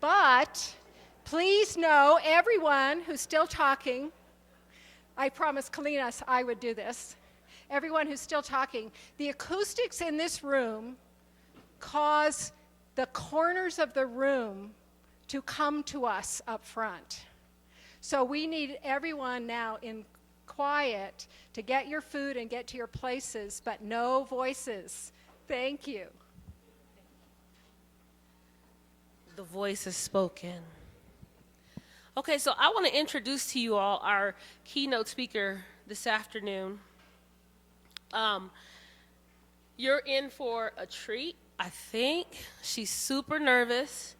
But please know, everyone who's still talking, I promised Kalinas I would do this. Everyone who's still talking, the acoustics in this room cause the corners of the room to come to us up front. So we need everyone now in quiet to get your food and get to your places, but no voices. Thank you. The voice is spoken. Okay, so I want to introduce to you all our keynote speaker this afternoon. You're in for a treat, I think. She's super nervous.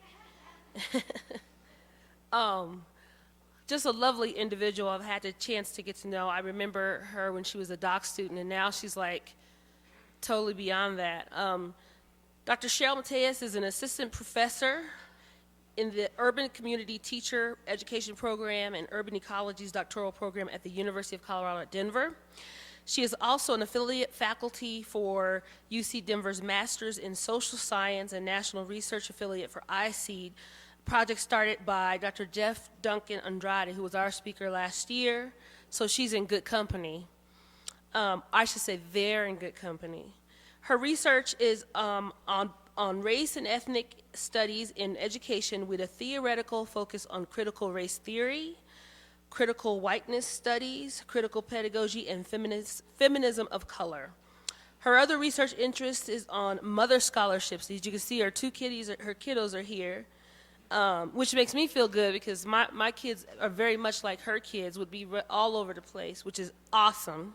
Just a lovely individual I've had the chance to get to know. I remember her when she was a doc student, and now she's like totally beyond that. Dr. Cheryl Mateus is an assistant professor in the Urban Community Teacher Education Program and Urban Ecology's doctoral program at the University of Colorado at Denver. She is also an affiliate faculty for UC Denver's Masters in Social Science and National Research Affiliate for iSeed, project started by Dr. Jeff Duncan Andrade, who was our speaker last year. So she's in good company. I should say they're in good company. Her research is on race and ethnic studies in education with a theoretical focus on critical race theory, critical whiteness studies, critical pedagogy, and feminism of color. Her other research interest is on mother scholarships. As you can see, her kiddos are here, which makes me feel good because my kids are very much like her kids, would be all over the place, which is awesome.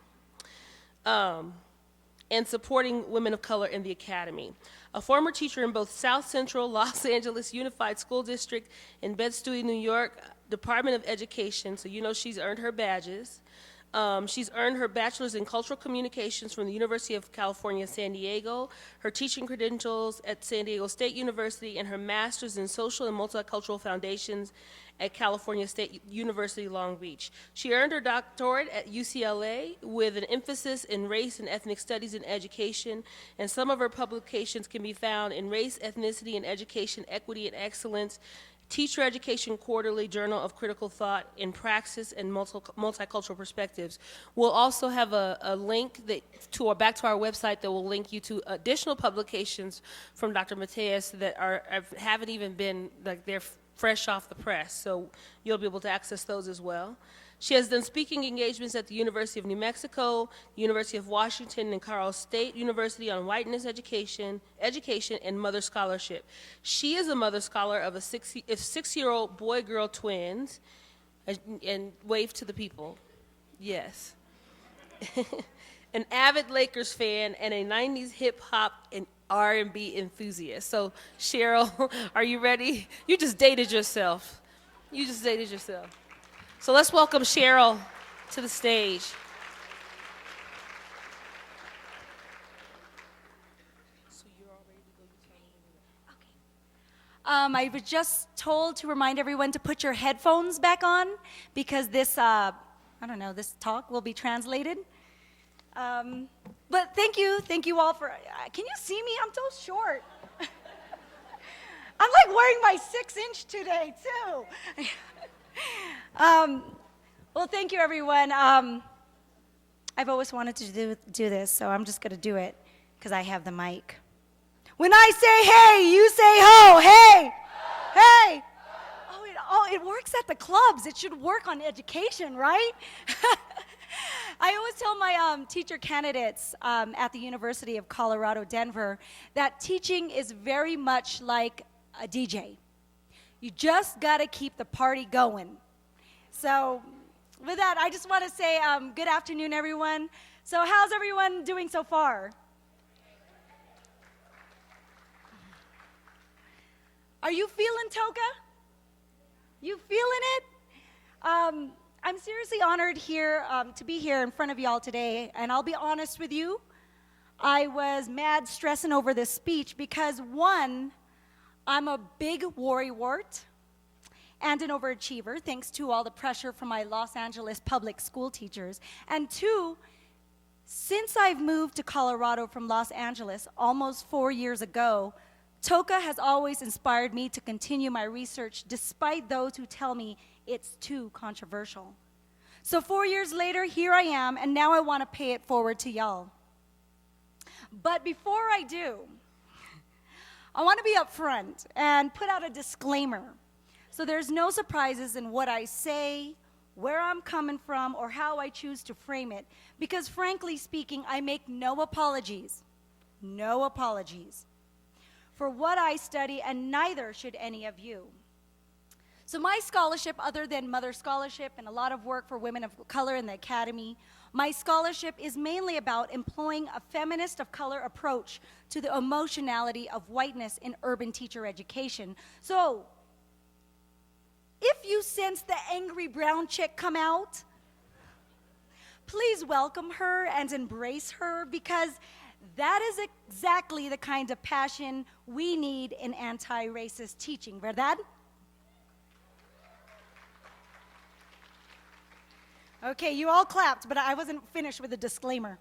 And supporting women of color in the academy. A former teacher in both South Central Los Angeles Unified School District and Bed-Stuy, New York, Department of Education, so you know she's earned her badges. She's earned her bachelor's in cultural communications from the University of California, San Diego, her teaching credentials at San Diego State University, and her master's in social and multicultural foundations at California State University, Long Beach. She earned her doctorate at UCLA with an emphasis in race and ethnic studies in education, and some of her publications can be found in Race, Ethnicity, and Education, Equity, and Excellence, Teacher Education Quarterly, Journal of Critical Thought in Praxis and Multicultural Perspectives. We'll also have a link back to our website that will link you to additional publications from Dr. Mateus that haven't even been, like, they're fresh off the press, so you'll be able to access those as well. She has done speaking engagements at the University of New Mexico, University of Washington, and Colorado State University on whiteness education, and mother scholarship. She is a mother scholar of six-year-old boy-girl twins, and wave to the people, yes. An avid Lakers fan and a 90s hip-hop and R&B enthusiast. So, Cheryl, are you ready? You just dated yourself. So let's welcome Cheryl to the stage. I was just told to remind everyone to put your headphones back on because this, this talk will be translated. But thank you all for, can you see me? I'm so short. I'm like wearing my 6-inch today too. Well, thank you everyone. I've always wanted to do this, so I'm just gonna do it because I have the mic. When I say hey, you say ho, hey, hey. Oh, it works at the clubs. It should work on education, right? I always tell my teacher candidates at the University of Colorado, Denver, that teaching is very much like a DJ. You just gotta keep the party going. So with that, I just wanna say good afternoon, everyone. So how's everyone doing so far? Are you feeling Toka? You feeling it? I'm seriously honored here to be here in front of y'all today, and I'll be honest with you, I was mad stressing over this speech because one, I'm a big worrywart and an overachiever, thanks to all the pressure from my Los Angeles public school teachers, and two, since I've moved to Colorado from Los Angeles almost 4 years ago TOCA has always inspired me to continue my research despite those who tell me it's too controversial. So 4 years later, here I am, and now I want to pay it forward to y'all. But before I do, I want to be upfront and put out a disclaimer. So there's no surprises in what I say, where I'm coming from, or how I choose to frame it. Because frankly speaking, I make no apologies for what I study, and neither should any of you. So my scholarship, other than Mother Scholarship and a lot of work for women of color in the academy, my scholarship is mainly about employing a feminist of color approach to the emotionality of whiteness in urban teacher education. So, if you sense the angry brown chick come out, please welcome her and embrace her, because that is exactly the kind of passion we need in anti-racist teaching, ¿verdad? Okay, you all clapped, but I wasn't finished with the disclaimer.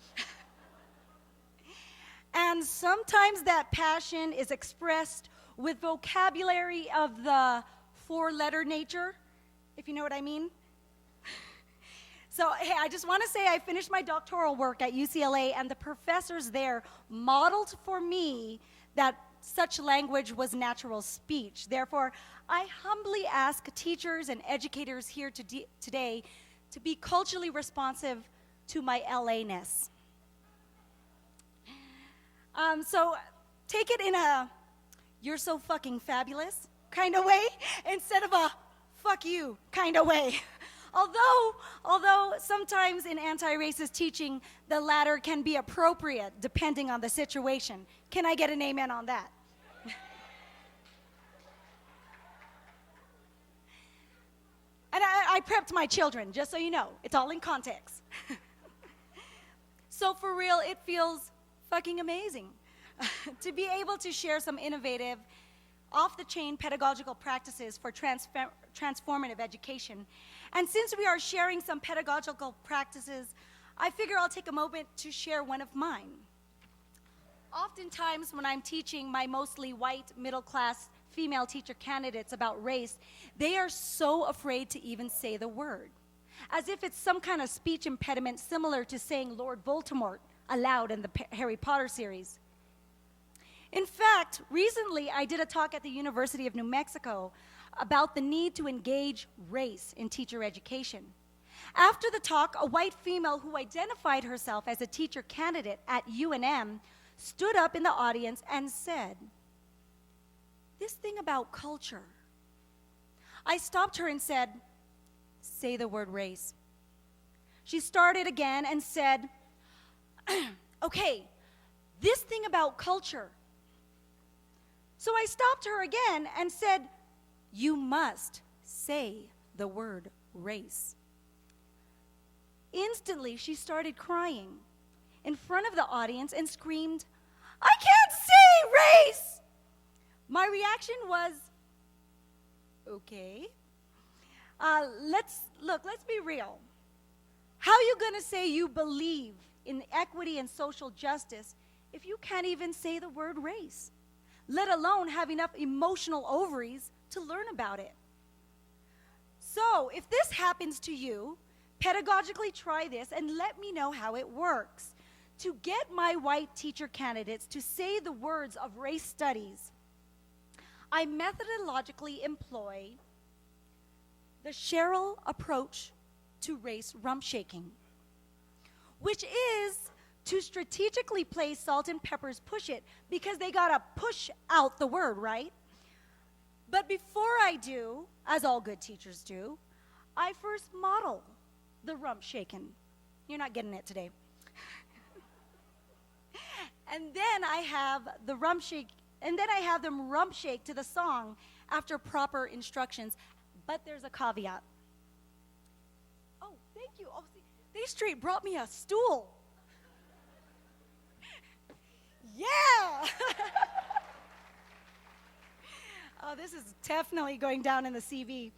And sometimes that passion is expressed with vocabulary of the four-letter nature, if you know what I mean. So, hey, I just want to say I finished my doctoral work at UCLA, and the professors there modeled for me that such language was natural speech. Therefore, I humbly ask teachers and educators here today to be culturally responsive to my LA-ness. So take it in a "you're so fucking fabulous" kind of way instead of a "fuck you" kind of way. Although sometimes in anti-racist teaching, the latter can be appropriate depending on the situation. Can I get an amen on that? And I prepped my children, just so you know. It's all in context. So for real, it feels fucking amazing to be able to share some innovative, off-the-chain pedagogical practices for transformative education. And since we are sharing some pedagogical practices, I figure I'll take a moment to share one of mine. Oftentimes when I'm teaching my mostly white, middle-class female teacher candidates about race, they are so afraid to even say the word, as if it's some kind of speech impediment similar to saying Lord Voldemort aloud in the Harry Potter series. In fact, recently I did a talk at the University of New Mexico about the need to engage race in teacher education. After the talk, a white female who identified herself as a teacher candidate at UNM stood up in the audience and said, "This thing about culture." I stopped her and said, "Say the word race." She started again and said, "Okay, this thing about culture." So I stopped her again and said, "You must say the word race." Instantly, she started crying in front of the audience and screamed, "I can't say race!" My reaction was, okay. Let's be real. How are you going to say you believe in equity and social justice if you can't even say the word race, let alone have enough emotional ovaries to learn about it? So, if this happens to you, pedagogically try this and let me know how it works. To get my white teacher candidates to say the words of race studies, I methodologically employ the Cheryl approach to race rump shaking, which is to strategically place salt and peppers, push it, because they gotta push out the word, right? But before I do, as all good teachers do, I first model the rump shaking. You're not getting it today. And then I have the rump shake, and then I have them rump shake to the song after proper instructions. But there's a caveat. Oh, thank you. Oh, see, they straight brought me a stool. Yeah! Oh, this is definitely going down in the CV.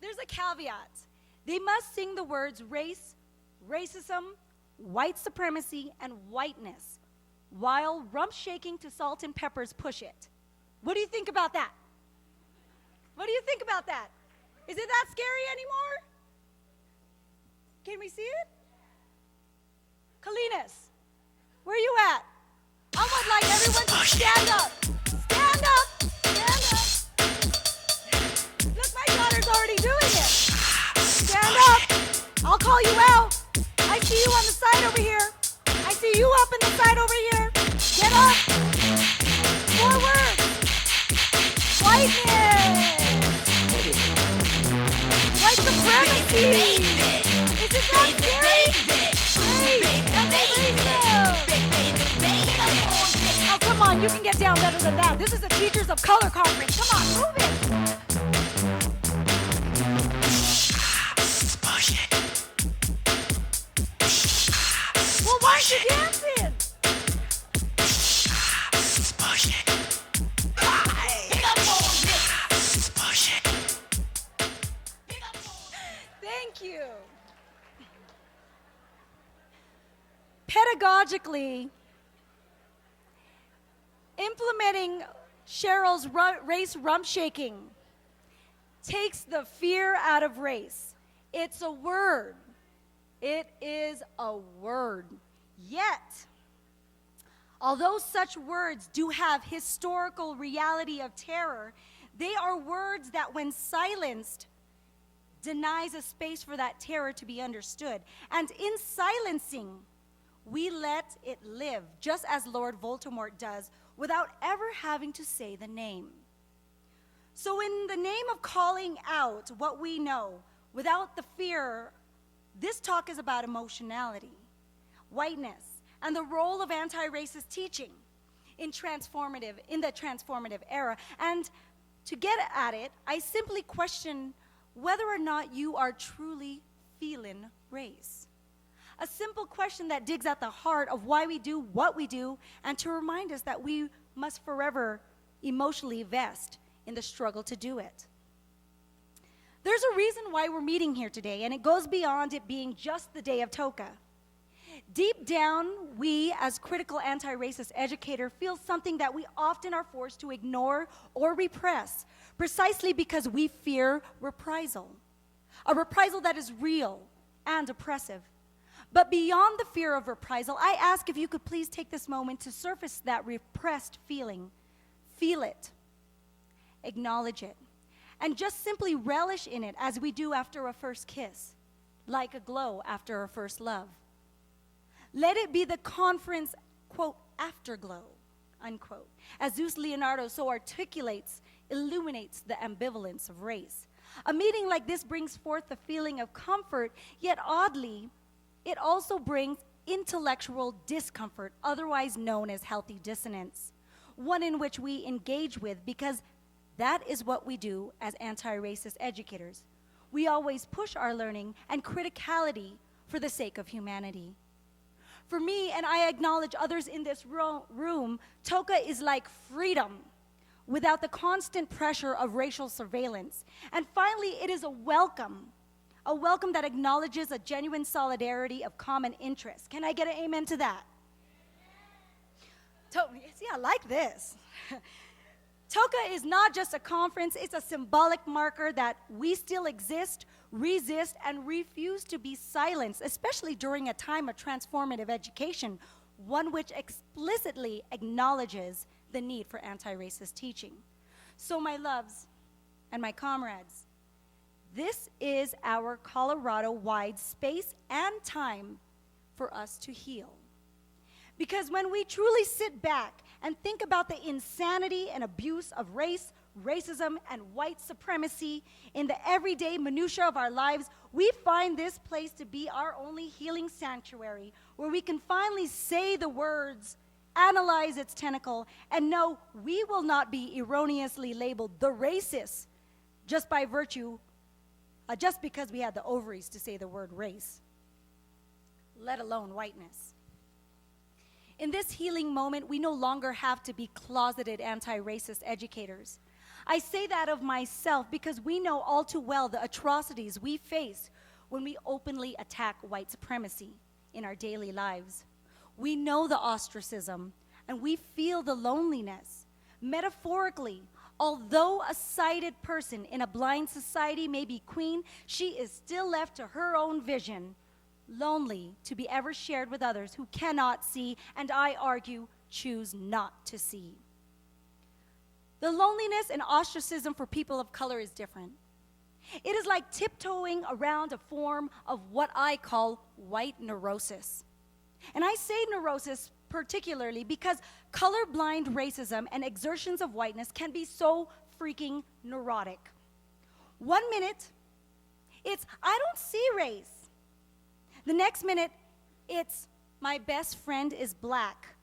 There's a caveat. They must sing the words race, racism, white supremacy, and whiteness while rump shaking to salt and peppers push it. What do you think about that? What do you think about that? Is it that scary anymore? Can we see it? Kalinas, where you at? I would like everyone to stand up. Stand up. Stand up. Look, my daughter's already doing it. Stand up. I'll call you out. I see you on the side over here. I see you up in the side over here. Get up. Forward. Whiteness. White supremacy. Is it that scary? Hey, that's amazing. Oh, come on. You can get down better than that. This is the Teachers of Color Conference. Come on, move it. Well, why aren't you dancing? Thank you. Pedagogically, implementing Cheryl's race rump shaking takes the fear out of race. It's a word. It is a word. Yet, although such words do have historical reality of terror, they are words that, when silenced, denies a space for that terror to be understood. And in silencing, we let it live, just as Lord Voldemort does, without ever having to say the name. So in the name of calling out what we know, without the fear, this talk is about emotionality, whiteness, and the role of anti-racist teaching in the transformative era. And to get at it, I simply question whether or not you are truly feeling race. A simple question that digs at the heart of why we do what we do, and to remind us that we must forever emotionally invest in the struggle to do it. There's a reason why we're meeting here today, and it goes beyond it being just the day of Toka. Deep down, we as critical anti-racist educators feel something that we often are forced to ignore or repress, precisely because we fear reprisal. A reprisal that is real and oppressive. But beyond the fear of reprisal, I ask if you could please take this moment to surface that repressed feeling. Feel it. Acknowledge it. And just simply relish in it as we do after a first kiss, like a glow after a first love. Let it be the conference, quote, afterglow, unquote. As Zeus Leonardo so articulates, illuminates the ambivalence of race. A meeting like this brings forth a feeling of comfort, yet oddly, it also brings intellectual discomfort, otherwise known as healthy dissonance, one in which we engage with because that is what we do as anti-racist educators. We always push our learning and criticality for the sake of humanity. For me, and I acknowledge others in this room, Toka is like freedom without the constant pressure of racial surveillance. And finally, it is a welcome that acknowledges a genuine solidarity of common interest. Can I get an amen to that? See, I like this. Toka is not just a conference, it's a symbolic marker that we still exist, resist, and refuse to be silenced, especially during a time of transformative education, one which explicitly acknowledges the need for anti-racist teaching. So my loves and my comrades, this is our Colorado-wide space and time for us to heal. Because when we truly sit back and think about the insanity and abuse of race, racism, and white supremacy in the everyday minutiae of our lives, we find this place to be our only healing sanctuary, where we can finally say the words, analyze its tentacle, and know we will not be erroneously labeled the racist just because we had the ovaries to say the word race, let alone whiteness. In this healing moment, we no longer have to be closeted anti-racist educators. I say that of myself because we know all too well the atrocities we face when we openly attack white supremacy in our daily lives. We know the ostracism, and we feel the loneliness. Metaphorically, although a sighted person in a blind society may be queen, she is still left to her own vision, lonely to be ever shared with others who cannot see, and I argue, choose not to see. The loneliness and ostracism for people of color is different. It is like tiptoeing around a form of what I call white neurosis. And I say neurosis particularly because colorblind racism and exertions of whiteness can be so freaking neurotic. 1 minute, it's, I don't see race. The next minute, it's, my best friend is black.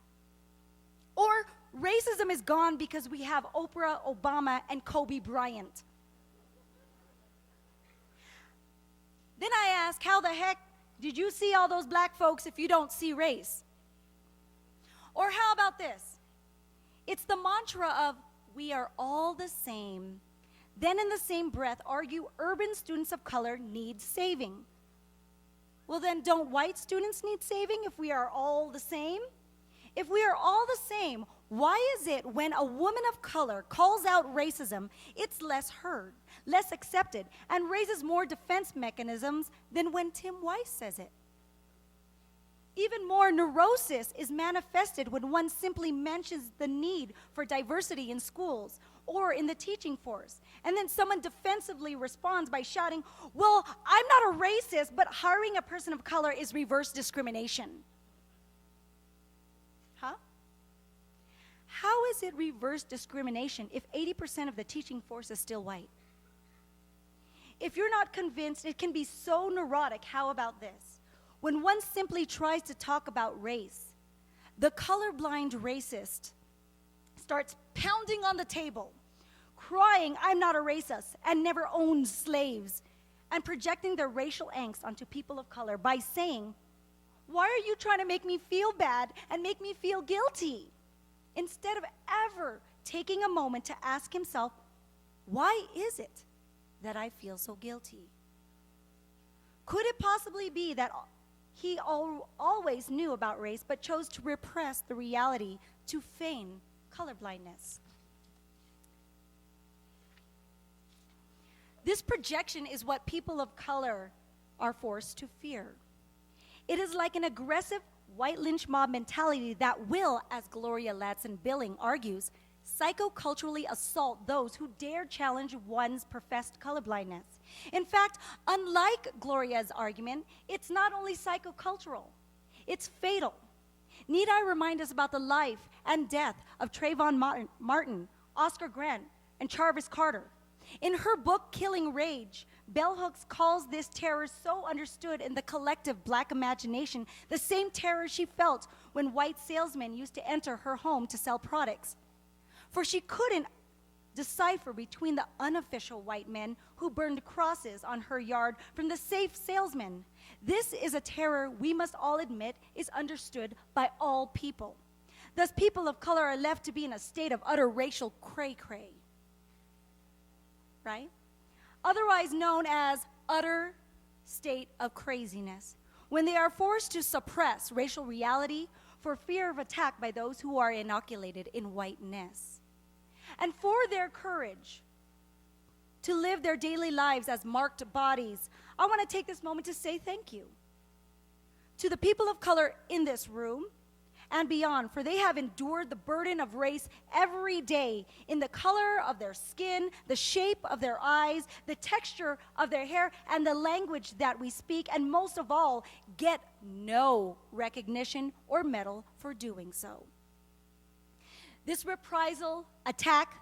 Or racism is gone because we have Oprah, Obama, and Kobe Bryant. Then I ask, how the heck did you see all those black folks if you don't see race? Or how about this? It's the mantra of, we are all the same. Then in the same breath, argue urban students of color need saving. Well then, don't white students need saving if we are all the same? If we are all the same, why is it when a woman of color calls out racism, it's less heard, less accepted, and raises more defense mechanisms than when Tim Weiss says it? Even more neurosis is manifested when one simply mentions the need for diversity in schools or in the teaching force. And then someone defensively responds by shouting, well, I'm not a racist, but hiring a person of color is reverse discrimination. Huh? How is it reverse discrimination if 80% of the teaching force is still white? If you're not convinced it can be so neurotic, how about this? When one simply tries to talk about race, the colorblind racist starts pounding on the table, crying, I'm not a racist, and never owned slaves, and projecting their racial angst onto people of color by saying, why are you trying to make me feel bad and make me feel guilty? Instead of ever taking a moment to ask himself, why is it that I feel so guilty? Could it possibly be that he always knew about race but chose to repress the reality to feign colorblindness? This projection is what people of color are forced to fear. It is like an aggressive white lynch mob mentality that will, as Gloria Ladson-Billing argues, psychoculturally assault those who dare challenge one's professed colorblindness. In fact, unlike Gloria's argument, it's not only psychocultural, it's fatal. Need I remind us about the life and death of Trayvon Martin, Oscar Grant, and Jarvis Carter? In her book, Killing Rage, Bell Hooks calls this terror so understood in the collective black imagination, the same terror she felt when white salesmen used to enter her home to sell products. For she couldn't decipher between the unofficial white men who burned crosses on her yard from the safe salesmen. This is a terror we must all admit is understood by all people. Thus, people of color are left to be in a state of utter racial cray-cray. Right? Otherwise known as utter state of craziness, when they are forced to suppress racial reality for fear of attack by those who are inoculated in whiteness. And for their courage to live their daily lives as marked bodies, I want to take this moment to say thank you to the people of color in this room and beyond, for they have endured the burden of race every day in the color of their skin, the shape of their eyes, the texture of their hair, and the language that we speak, and most of all, get no recognition or medal for doing so. This reprisal, attack,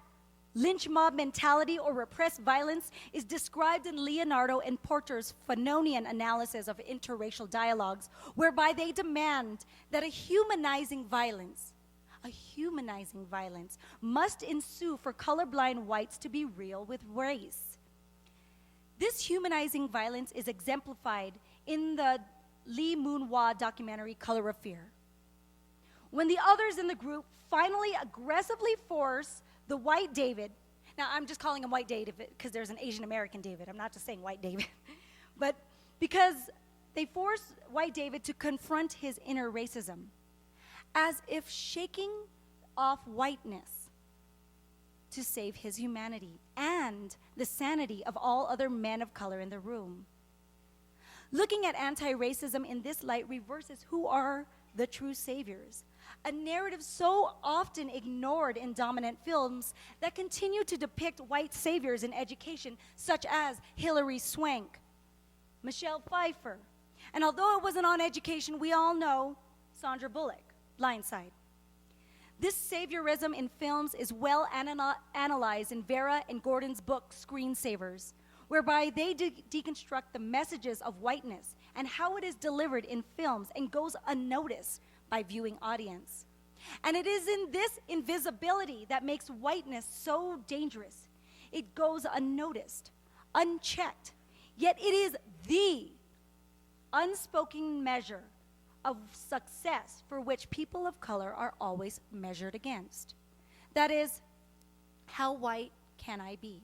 lynch mob mentality, or repressed violence is described in Leonardo and Porter's Fanonian analysis of interracial dialogues, whereby they demand that a humanizing violence must ensue for colorblind whites to be real with race. This humanizing violence is exemplified in the Lee Moon-Hwa documentary Color of Fear. When the others in the group finally aggressively force the white David, now I'm just calling him white David because there's an Asian American David, I'm not just saying white David, but because they force white David to confront his inner racism, as if shaking off whiteness to save his humanity and the sanity of all other men of color in the room. Looking at anti-racism in this light reverses who are the true saviors, a narrative so often ignored in dominant films that continue to depict white saviors in education, such as Hilary Swank, Michelle Pfeiffer, and although it wasn't on education, we all know Sandra Bullock, Blindside. This saviorism in films is well analyzed in Vera and Gordon's book, Screensavers, whereby they deconstruct the messages of whiteness and how it is delivered in films and goes unnoticed by viewing audience. And it is in this invisibility that makes whiteness so dangerous. It goes unnoticed, unchecked, yet it is the unspoken measure of success for which people of color are always measured against. That is, how white can I be?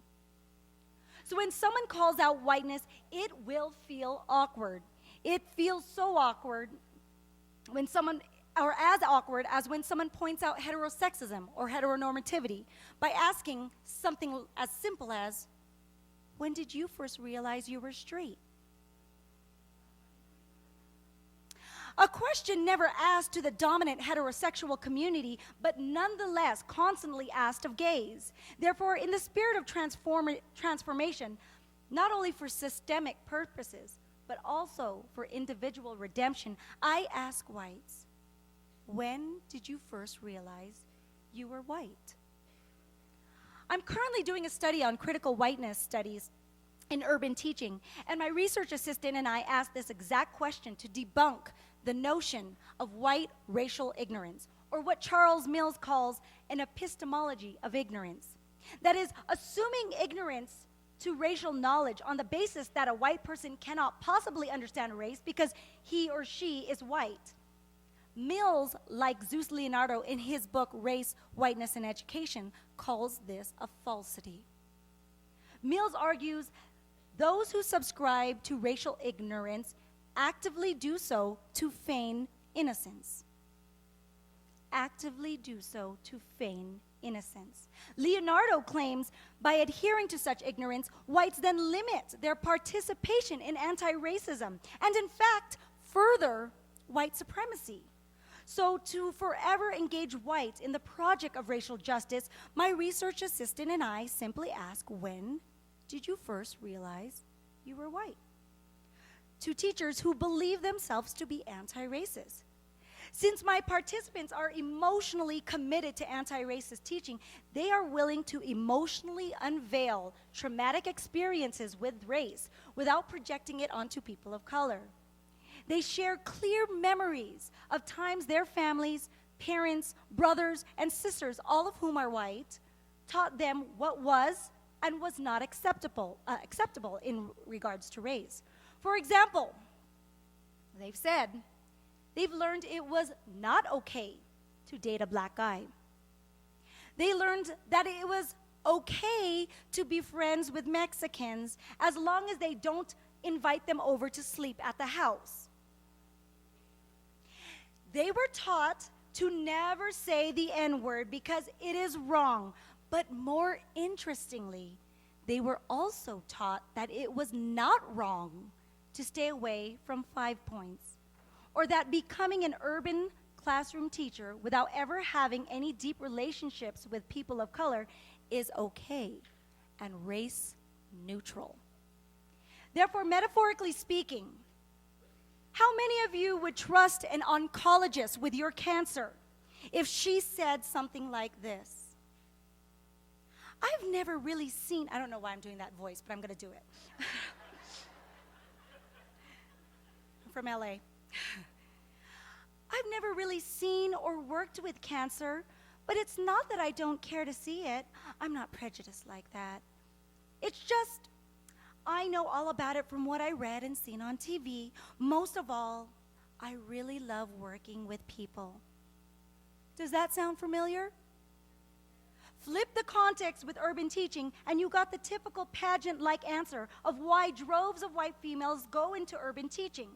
So when someone calls out whiteness, it will feel awkward. It feels so awkward when someone, or as awkward as when someone points out heterosexism or heteronormativity by asking something as simple as, when did you first realize you were straight? A question never asked to the dominant heterosexual community, but nonetheless constantly asked of gays. Therefore, in the spirit of transformation, not only for systemic purposes, but also for individual redemption, I ask whites, when did you first realize you were white? I'm currently doing a study on critical whiteness studies in urban teaching, and my research assistant and I asked this exact question to debunk the notion of white racial ignorance, or what Charles Mills calls an epistemology of ignorance. That is, assuming ignorance to racial knowledge on the basis that a white person cannot possibly understand race because he or she is white. Mills, like Zeus Leonardo in his book Race, Whiteness, and Education, calls this a falsity. Mills argues those who subscribe to racial ignorance actively do so to feign innocence. Actively do so to feign innocence. Leonardo claims by adhering to such ignorance, whites then limit their participation in anti-racism and, in fact, further white supremacy. So to forever engage whites in the project of racial justice, my research assistant and I simply ask, when did you first realize you were white? To teachers who believe themselves to be anti-racist. Since my participants are emotionally committed to anti-racist teaching, they are willing to emotionally unveil traumatic experiences with race without projecting it onto people of color. They share clear memories of times their families, parents, brothers, and sisters, all of whom are white, taught them what was and was not acceptable in regards to race. For example, they've said they've learned it was not okay to date a black guy. They learned that it was okay to be friends with Mexicans as long as they don't invite them over to sleep at the house. They were taught to never say the N-word because it is wrong. But more interestingly, they were also taught that it was not wrong to stay away from 5 Points, or that becoming an urban classroom teacher without ever having any deep relationships with people of color is okay and race neutral. Therefore, metaphorically speaking, how many of you would trust an oncologist with your cancer if she said something like this? I've never really seen, I don't know why I'm doing that voice, but I'm going to do it. I'm from LA. I've never really seen or worked with cancer, but it's not that I don't care to see it. I'm not prejudiced like that. It's just, I know all about it from what I read and seen on TV. Most of all, I really love working with people. Does that sound familiar? Flip the context with urban teaching, and you got the typical pageant-like answer of why droves of white females go into urban teaching.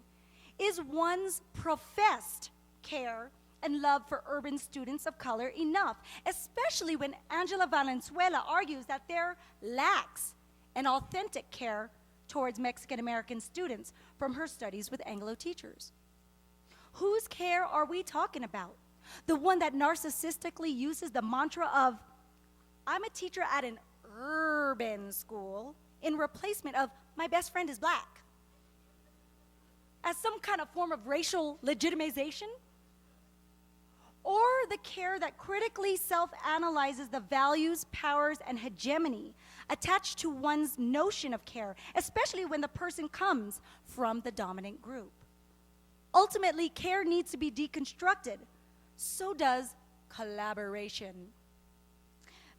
Is one's professed care and love for urban students of color enough, especially when Angela Valenzuela argues that there lacks an authentic care towards Mexican American students from her studies with Anglo teachers. Whose care are we talking about? The one that narcissistically uses the mantra of, I'm a teacher at an urban school, in replacement of, my best friend is black, as some kind of form of racial legitimization? Or the care that critically self-analyzes the values, powers, and hegemony attached to one's notion of care, especially when the person comes from the dominant group? Ultimately, care needs to be deconstructed. So does collaboration.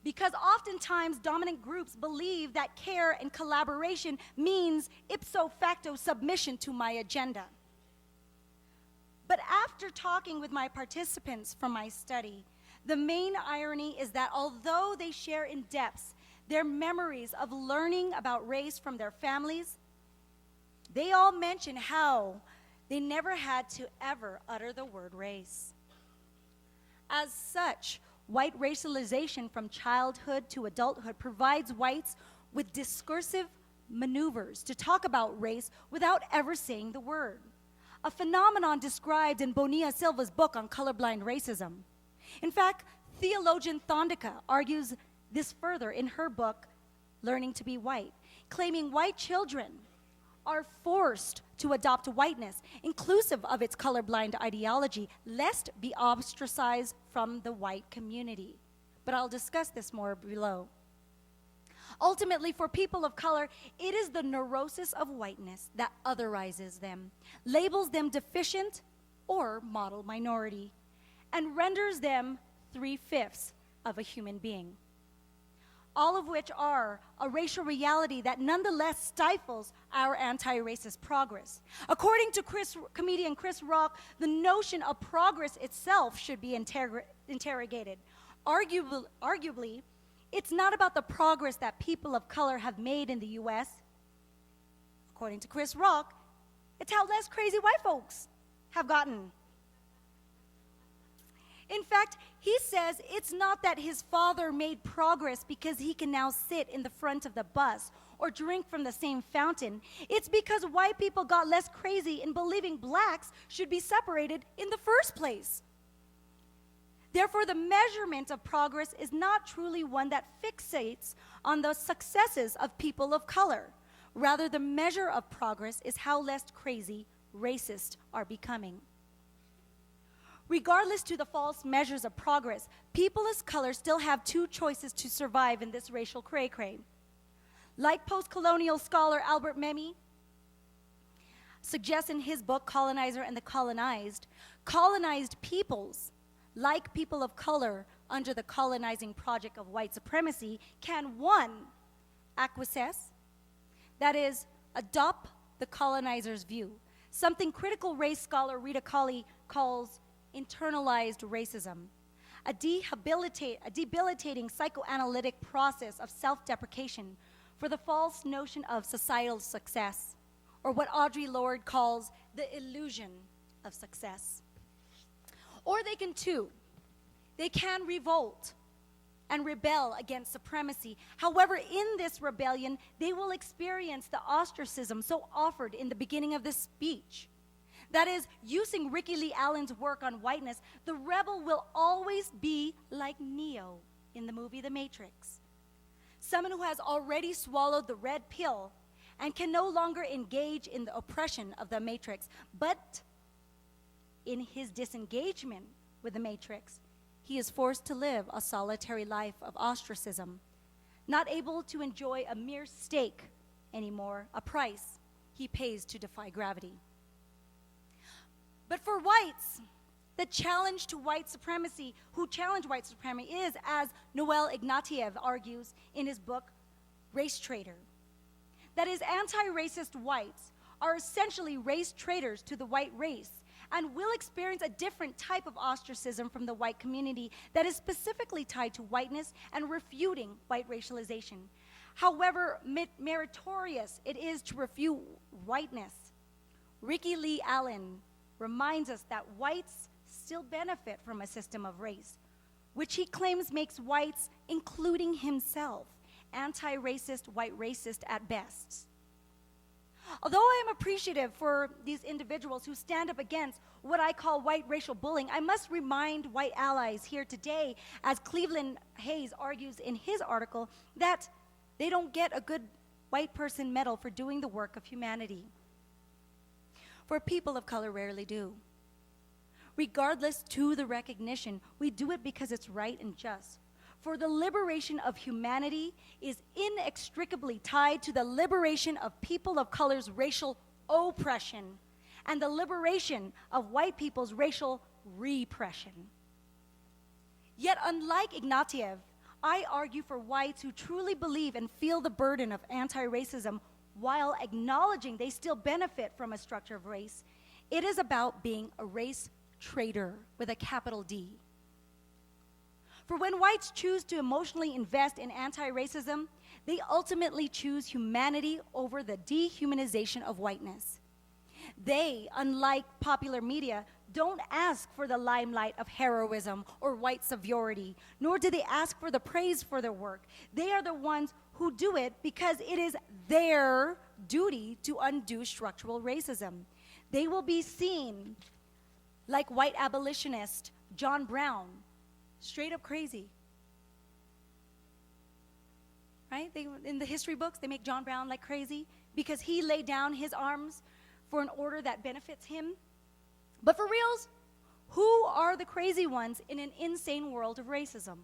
Because oftentimes dominant groups believe that care and collaboration means ipso facto submission to my agenda. But after talking with my participants from my study, the main irony is that although they share in depth their memories of learning about race from their families, they all mention how they never had to ever utter the word race. As such, white racialization from childhood to adulthood provides whites with discursive maneuvers to talk about race without ever saying the word, a phenomenon described in Bonilla Silva's book on colorblind racism. In fact, theologian Thondika argues this further in her book, Learning to be White, claiming white children are forced to adopt whiteness, inclusive of its colorblind ideology, lest be ostracized from the white community. But I'll discuss this more below. Ultimately, for people of color, it is the neurosis of whiteness that otherizes them, labels them deficient or model minority, and renders them 3/5 of a human being. All of which are a racial reality that nonetheless stifles our anti-racist progress. According to comedian Chris Rock, the notion of progress itself should be interrogated. Arguably, it's not about the progress that people of color have made in the US. According to Chris Rock, it's how less crazy white folks have gotten. In fact, he says it's not that his father made progress because he can now sit in the front of the bus or drink from the same fountain. It's because white people got less crazy in believing blacks should be separated in the first place. Therefore, the measurement of progress is not truly one that fixates on the successes of people of color. Rather, the measure of progress is how less crazy racists are becoming. Regardless to the false measures of progress, people of color still have two choices to survive in this racial cray-cray. Like post-colonial scholar Albert Memmi suggests in his book, Colonizer and the Colonized, colonized peoples, like people of color under the colonizing project of white supremacy, can, one, acquiesce, that is, adopt the colonizer's view, something critical race scholar Rita Colley calls internalized racism, a debilitating psychoanalytic process of self-deprecation for the false notion of societal success, or what Audre Lorde calls the illusion of success. Or they can too. They can revolt and rebel against supremacy. However, in this rebellion, they will experience the ostracism so offered in the beginning of this speech. That is, using Ricky Lee Allen's work on whiteness, the rebel will always be like Neo in the movie The Matrix. Someone who has already swallowed the red pill and can no longer engage in the oppression of the Matrix. But in his disengagement with the Matrix, he is forced to live a solitary life of ostracism, not able to enjoy a mere steak anymore, a price he pays to defy gravity. But for whites, the challenge to white supremacy, who challenge white supremacy, is, as Noel Ignatieff argues in his book, Race Traitor. That is, anti-racist whites are essentially race traitors to the white race and will experience a different type of ostracism from the white community that is specifically tied to whiteness and refuting white racialization. However meritorious it is to refute whiteness, Ricky Lee Allen reminds us that whites still benefit from a system of race, which he claims makes whites, including himself, anti-racist, white racist at best. Although I am appreciative for these individuals who stand up against what I call white racial bullying, I must remind white allies here today, as Cleveland Hayes argues in his article, that they don't get a good white person medal for doing the work of humanity. For people of color rarely do. Regardless to the recognition, we do it because it's right and just. For the liberation of humanity is inextricably tied to the liberation of people of color's racial oppression and the liberation of white people's racial repression. Yet unlike Ignatieff, I argue for whites who truly believe and feel the burden of anti-racism while acknowledging they still benefit from a structure of race. It is about being a race traitor with a capital D. For when whites choose to emotionally invest in anti-racism, they ultimately choose humanity over the dehumanization of whiteness. They, unlike popular media, don't ask for the limelight of heroism or white superiority, nor do they ask for the praise for their work. They are the ones who do it because it is their duty to undo structural racism. They will be seen like white abolitionist John Brown, straight up crazy. Right? In the history books, they make John Brown like crazy because he laid down his arms for an order that benefits him. But for reals, who are the crazy ones in an insane world of racism?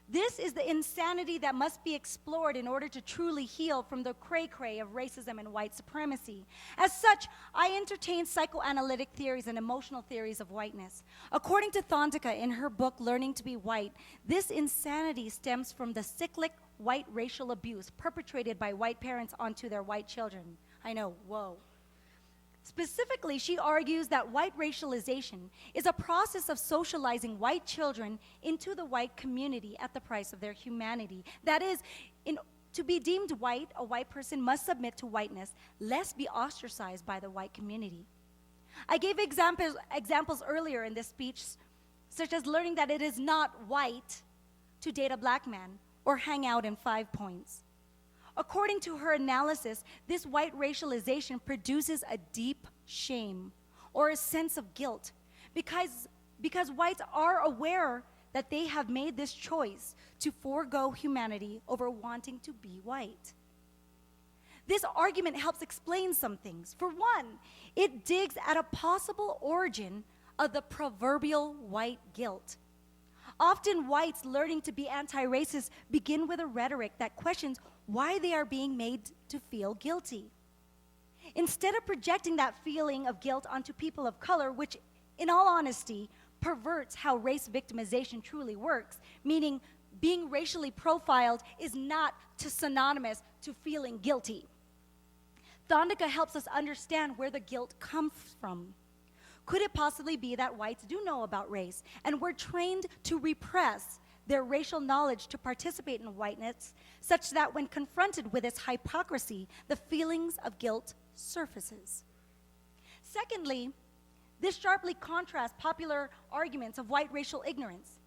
This is the insanity that must be explored in order to truly heal from the cray-cray of racism and white supremacy. As such, I entertain psychoanalytic theories and emotional theories of whiteness. According to Thondika in her book, Learning to Be White, this insanity stems from the cyclic white racial abuse perpetrated by white parents onto their white children. I know, whoa. Specifically, she argues that white racialization is a process of socializing white children into the white community at the price of their humanity. That is, to be deemed white, a white person must submit to whiteness, lest be ostracized by the white community. I gave examples earlier in this speech, such as learning that it is not white to date a black man or hang out in 5 Points. According to her analysis, this white racialization produces a deep shame or a sense of guilt because whites are aware that they have made this choice to forego humanity over wanting to be white. This argument helps explain some things. For one, it digs at a possible origin of the proverbial white guilt. Often whites learning to be anti-racist begin with a rhetoric that questions why they are being made to feel guilty. Instead of projecting that feeling of guilt onto people of color, which in all honesty perverts how race victimization truly works, meaning being racially profiled is not synonymous to feeling guilty. Thondika helps us understand where the guilt comes from. Could it possibly be that whites do know about race and were trained to repress their racial knowledge to participate in whiteness, such that when confronted with its hypocrisy, the feelings of guilt surfaces? Secondly, this sharply contrasts popular arguments of white racial ignorance.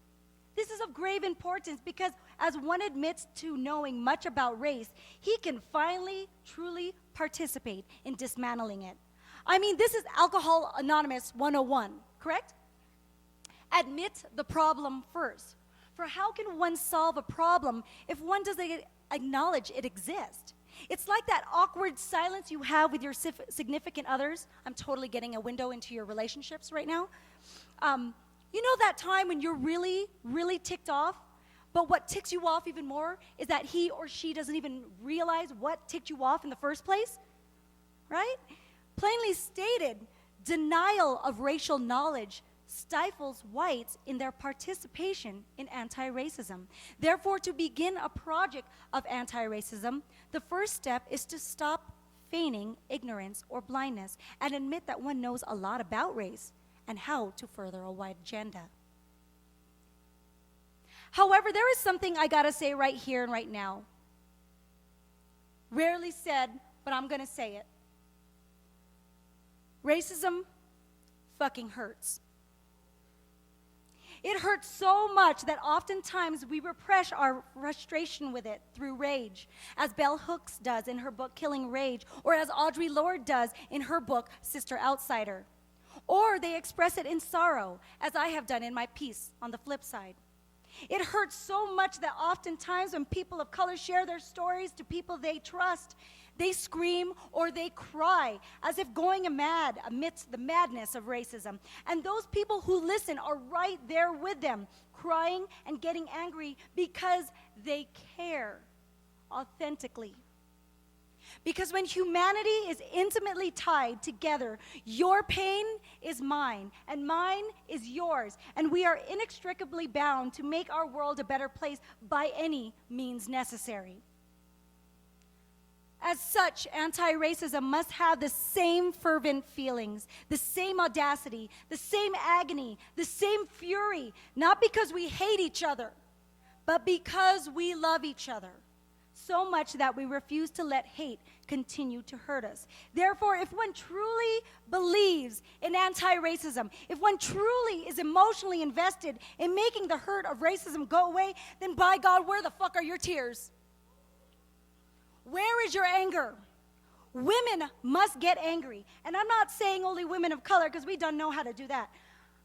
This is of grave importance because as one admits to knowing much about race, he can finally, truly participate in dismantling it. I mean, this is Alcohol Anonymous 101, correct? Admit the problem first. For how can one solve a problem if one doesn't acknowledge it exists? It's like that awkward silence you have with your significant others. I'm totally getting a window into your relationships right now. You know that time when you're really, really ticked off, but what ticks you off even more is that he or she doesn't even realize what ticked you off in the first place, right? Plainly stated, denial of racial knowledge stifles whites in their participation in anti-racism. Therefore, to begin a project of anti-racism, the first step is to stop feigning ignorance or blindness and admit that one knows a lot about race and how to further a white agenda. However, there is something I gotta say right here and right now. Rarely said, but I'm gonna say it. Racism fucking hurts. It hurts so much that oftentimes we repress our frustration with it through rage, as Bell Hooks does in her book Killing Rage, or as Audre Lorde does in her book Sister Outsider. Or they express it in sorrow, as I have done in my piece on the flip side. It hurts so much that oftentimes when people of color share their stories to people they trust, they scream or they cry as if going mad amidst the madness of racism. And those people who listen are right there with them, crying and getting angry because they care authentically. Because when humanity is intimately tied together, your pain is mine, and mine is yours, and we are inextricably bound to make our world a better place by any means necessary. As such, anti-racism must have the same fervent feelings, the same audacity, the same agony, the same fury, not because we hate each other, but because we love each other. So much that we refuse to let hate continue to hurt us. Therefore, if one truly believes in anti-racism, if one truly is emotionally invested in making the hurt of racism go away, then by God, where the fuck are your tears? Where is your anger? Women must get angry. And I'm not saying only women of color, because we don't know how to do that.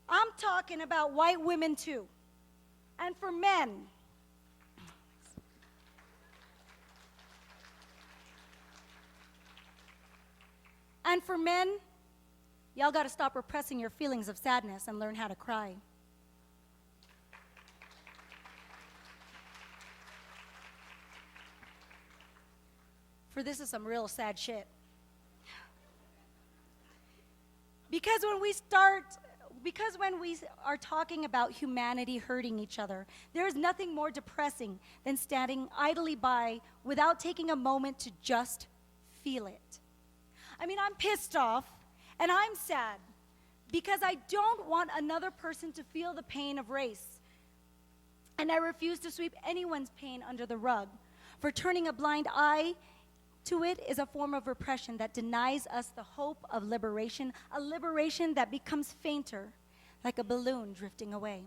I'm talking about white women too. And for men, y'all got to stop repressing your feelings of sadness and learn how to cry. For this is some real sad shit. Because when we are talking about humanity hurting each other, there is nothing more depressing than standing idly by without taking a moment to just feel it. I mean, I'm pissed off and I'm sad because I don't want another person to feel the pain of race. And I refuse to sweep anyone's pain under the rug, for turning a blind eye to it is a form of repression that denies us the hope of liberation, a liberation that becomes fainter, like a balloon drifting away.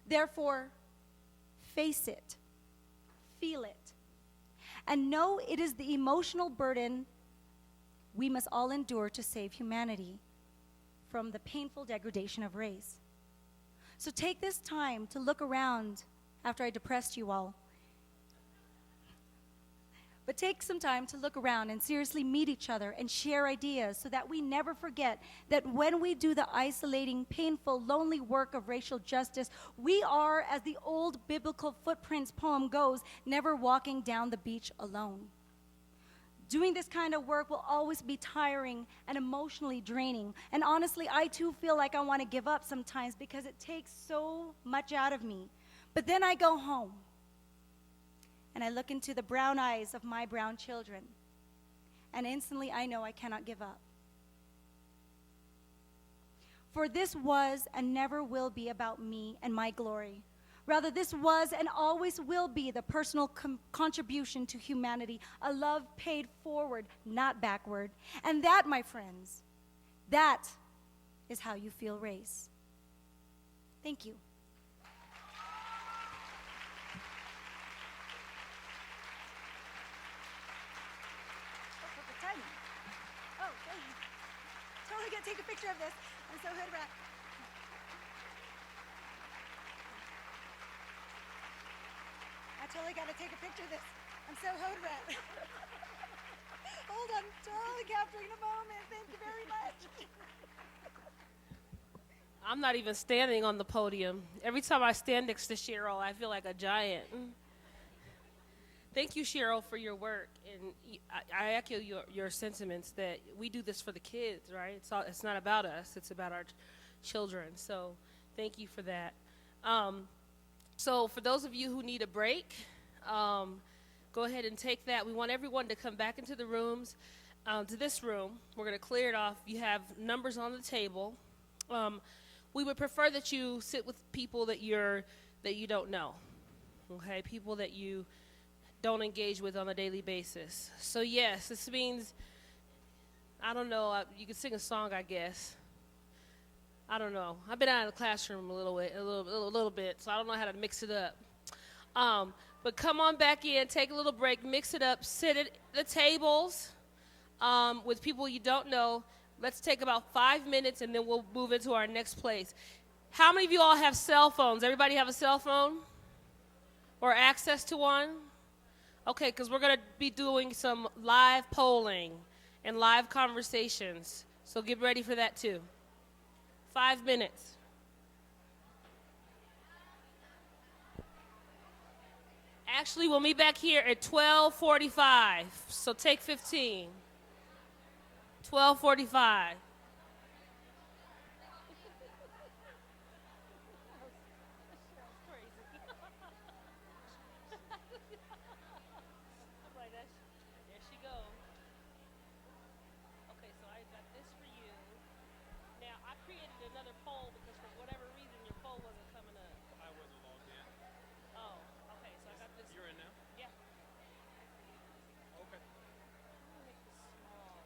Therefore, face it, feel it, and know it is the emotional burden we must all endure to save humanity from the painful degradation of race. So take this time to look around after I depressed you all. But take some time to look around and seriously meet each other and share ideas so that we never forget that when we do the isolating, painful, lonely work of racial justice, we are, as the old biblical Footprints poem goes, never walking down the beach alone. Doing this kind of work will always be tiring and emotionally draining. And honestly, I too feel like I want to give up sometimes because it takes so much out of me. But then I go home and I look into the brown eyes of my brown children, and instantly I know I cannot give up. For this was and never will be about me and my glory. Rather, this was and always will be the personal contribution to humanity, a love paid forward, not backward. And that, my friends, that is how you feel race. Thank you. Oh, thank you. Totally gonna take a picture of this. I'm so hood rat. I totally got to take a picture of this. I'm so hood rat. Hold on, totally capturing the moment. Thank you very much. I'm not even standing on the podium. Every time I stand next to Cheryl, I feel like a giant. Thank you, Cheryl, for your work. And I echo your sentiments that we do this for the kids, right? It's not about us. It's about our children. So thank you for that. So for those of you who need a break, go ahead and take that. We want everyone to come back into the rooms, to this room. We're going to clear it off. You have numbers on the table. We would prefer that you sit with people that you don't know, okay? People that you don't engage with on a daily basis. So yes, this means, I don't know, you could sing a song, I guess. I don't know. I've been out of the classroom a little bit, so I don't know how to mix it up. But come on back in, take a little break, mix it up, sit at the tables with people you don't know. Let's take about 5 minutes, and then we'll move into our next place. How many of you all have cell phones? Everybody have a cell phone or access to one? Okay, because we're going to be doing some live polling and live conversations. So get ready for that too. 5 minutes. Actually, we'll meet back here at 12:45. So take 15. 12:45. There she goes. Okay, so I got this for you. Now, I created another poll because for whatever reason your poll wasn't coming up. I wasn't logged in. Oh, okay, so I got this. You're in now? Yeah. Okay. Let me make this small.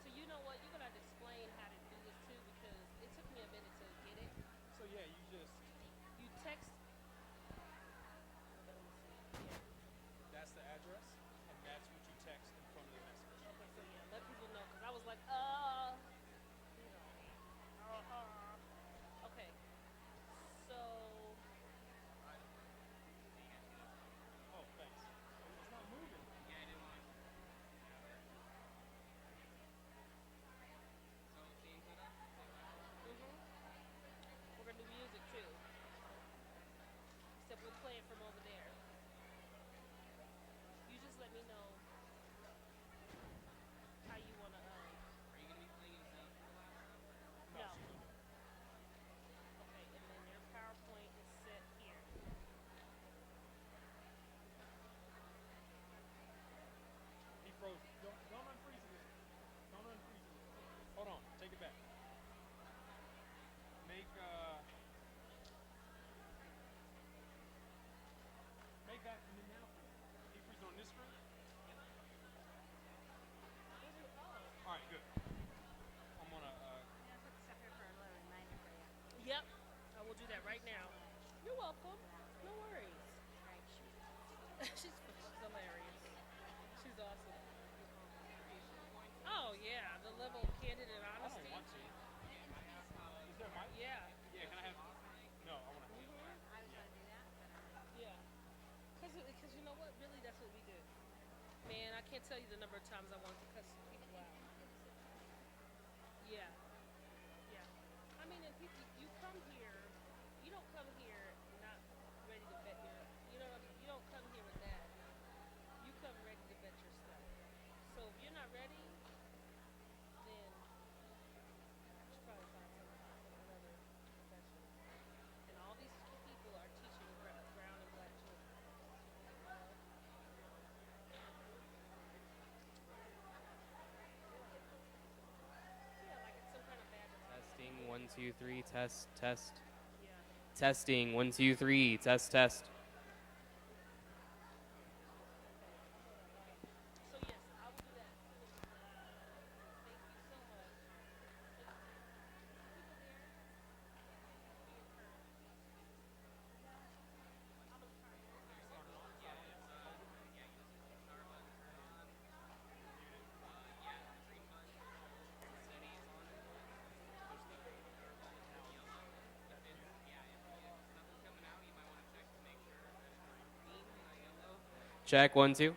So you know what? You're gonna have to explain how to do this too because it took me a minute to get it. So yeah, you just, You text. that's the address, and that's what you text in front of the message. Okay, so yeah, let people know because I was like, you know, okay. So Oh, thanks. It's not moving. Yeah, I didn't want to. we're gonna do music too. Except we'll play it from over there. You just let me know how you wanna. Are you gonna be playing yourself? No. Okay, and then your PowerPoint is set here. He froze. Don't unfreeze it. Don't unfreeze it. Hold on. Take it back. Make that and then now. He freeze on this screen. All right, good. I'm gonna. Yep, I will do that right now. You're welcome. No worries. she's hilarious. She's awesome. Oh yeah, the level of candid and I honesty. don't want to. Is there a mic? Yeah. Yeah. Can I have? No, I want to. Yeah. Because you know what? Really, that's what we do. Man, I can't tell you the number of times I wanted to cuss people out. Yeah. Yeah. I mean, and people, you come here, you don't come here not ready to vet your, you don't come here with that. You come ready to vet your stuff. So if you're not ready, then you should probably find another profession. And all these people are teaching brown and black children. Yeah, like it's some kind of badge of honor. Testing 1 2 3 test test. Yeah. Testing 1 2 3 test test. So yes, I will do that. Thank you so much. People there, be encouraged. Check 1 2.